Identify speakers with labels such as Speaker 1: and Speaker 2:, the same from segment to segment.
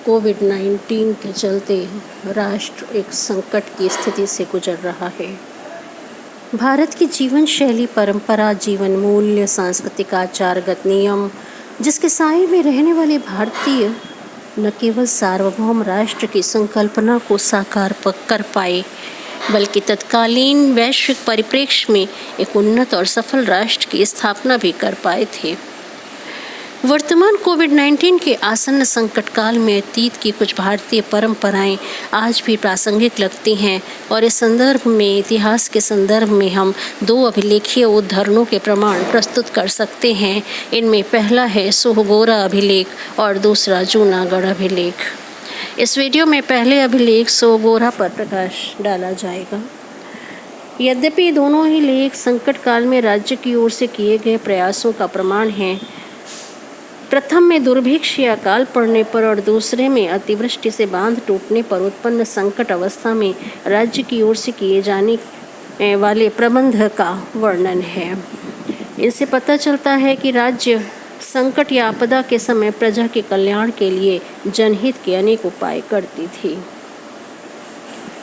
Speaker 1: कोविड-19 के चलते राष्ट्र एक संकट की स्थिति से गुजर रहा है। भारत की जीवन शैली, परंपरा, जीवन मूल्य, सांस्कृतिक आचारगत नियम, जिसके साए में रहने वाले भारतीय न केवल सार्वभौम राष्ट्र की संकल्पना को साकार कर पाए, बल्कि तत्कालीन वैश्विक परिप्रेक्ष्य में एक उन्नत और सफल राष्ट्र की स्थापना भी कर पाए थे। वर्तमान कोविड-19 के आसन्न संकट काल में अतीत की कुछ भारतीय परंपराएं आज भी प्रासंगिक लगती हैं और इस संदर्भ में, इतिहास के संदर्भ में हम दो अभिलेखीय उद्धरणों के प्रमाण प्रस्तुत कर सकते हैं। इनमें पहला है सोहगोरा अभिलेख और दूसरा जूनागढ़ अभिलेख। इस वीडियो में पहले अभिलेख सोहगोरा पर प्रकाश डाला जाएगा। यद्यपि दोनों ही लेख संकट काल में राज्य की ओर से किए गए प्रयासों का प्रमाण हैं। प्रथम में दुर्भिक्ष या अकाल पड़ने पर और दूसरे में अतिवृष्टि से बांध टूटने पर उत्पन्न संकट अवस्था में राज्य की ओर से किए जाने वाले प्रबंध का वर्णन है। इससे पता चलता है कि राज्य संकट या आपदा के समय प्रजा के कल्याण के लिए जनहित के अनेक उपाय करती थी।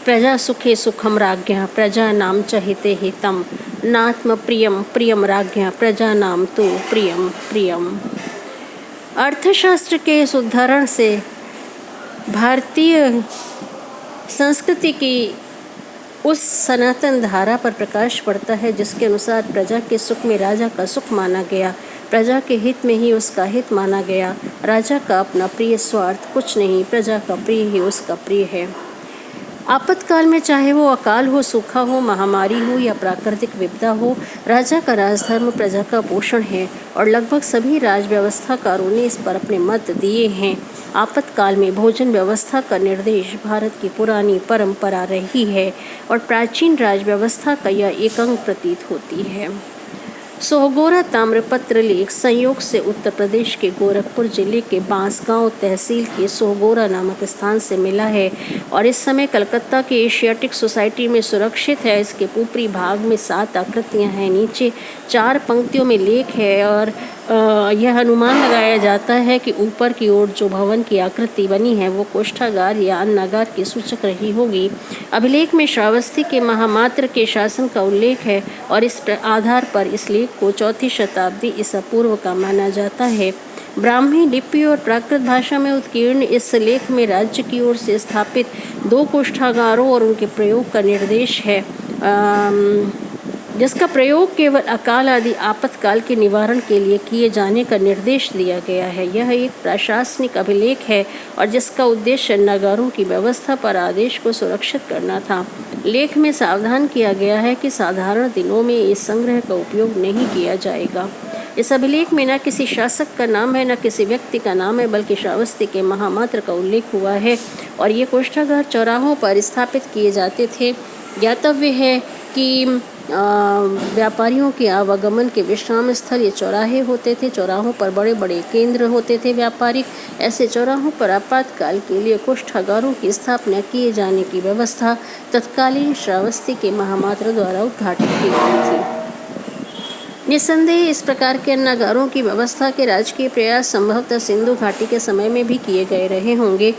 Speaker 1: प्रजा सुखे सुखम राज्ञा प्रजा नाम चहिते हितम नात्म प्रियम प्रियम राज्ञा प्रजा नाम तो प्रियम प्रियम। अर्थशास्त्र के इस उदाहरण से भारतीय संस्कृति की उस सनातन धारा पर प्रकाश पड़ता है जिसके अनुसार प्रजा के सुख में राजा का सुख माना गया, प्रजा के हित में ही उसका हित माना गया। राजा का अपना प्रिय स्वार्थ कुछ नहीं, प्रजा का प्रिय ही उसका प्रिय है। आपातकाल में चाहे वो अकाल हो, सूखा हो, महामारी हो या प्राकृतिक विपदा हो, राजा का राजधर्म प्रजा का पोषण है और लगभग सभी राज व्यवस्थाकारों ने इस पर अपने मत दिए हैं। आपातकाल में भोजन व्यवस्था का निर्देश भारत की पुरानी परंपरा रही है और प्राचीन राज व्यवस्था का यह एक अंग प्रतीत होती है। सोहगोरा ताम्रपत्र लेख संयोग से उत्तर प्रदेश के गोरखपुर जिले के बांसगांव तहसील के सोहगोरा नामक स्थान से मिला है और इस समय कलकत्ता के एशियाटिक सोसाइटी में सुरक्षित है। इसके ऊपरी भाग में 7 आकृतियां हैं, नीचे 4 पंक्तियों में लेख है और यह अनुमान लगाया जाता है कि ऊपर की ओर जो भवन की आकृति बनी है वो कोष्ठागार या अन्नागार की सूचक रही होगी। अभिलेख में श्रावस्ती के महामात्र के शासन का उल्लेख है और इस आधार पर इस लेख को 4वीं शताब्दी ईसा पूर्व का माना जाता है। ब्राह्मी लिपि और प्राकृत भाषा में उत्कीर्ण इस लेख में राज्य की ओर से स्थापित 2 कोष्ठागारों और उनके प्रयोग का निर्देश है, जिसका प्रयोग केवल अकाल आदि आपातकाल के निवारण के लिए किए जाने का निर्देश दिया गया है। यह एक प्रशासनिक अभिलेख है और जिसका उद्देश्य नगरों की व्यवस्था पर आदेश को सुरक्षित करना था। लेख में सावधान किया गया है कि साधारण दिनों में इस संग्रह का उपयोग नहीं किया जाएगा। इस अभिलेख में न किसी शासक का नाम है, न किसी व्यक्ति का नाम है, बल्कि श्रावस्ती के महामात्र का उल्लेख हुआ है और ये कोष्ठागार चौराहों पर स्थापित किए जाते थे। ज्ञातव्य है कि व्यापारियों के आवागमन के विश्राम स्थल ये चौराहे होते थे। चौराहों पर बड़े बड़े केंद्र होते थे व्यापारिक। ऐसे चौराहों पर आपातकाल के लिए कोष्ठागारों की स्थापना किए जाने की व्यवस्था तत्कालीन श्रावस्ती के महामात्र द्वारा उद्घाटित की गई थी। निस्संदेह इस प्रकार के अन्नागारों की व्यवस्था के राजकीय प्रयास संभवतः सिंधु घाटी के समय में भी किए गए रहे होंगे।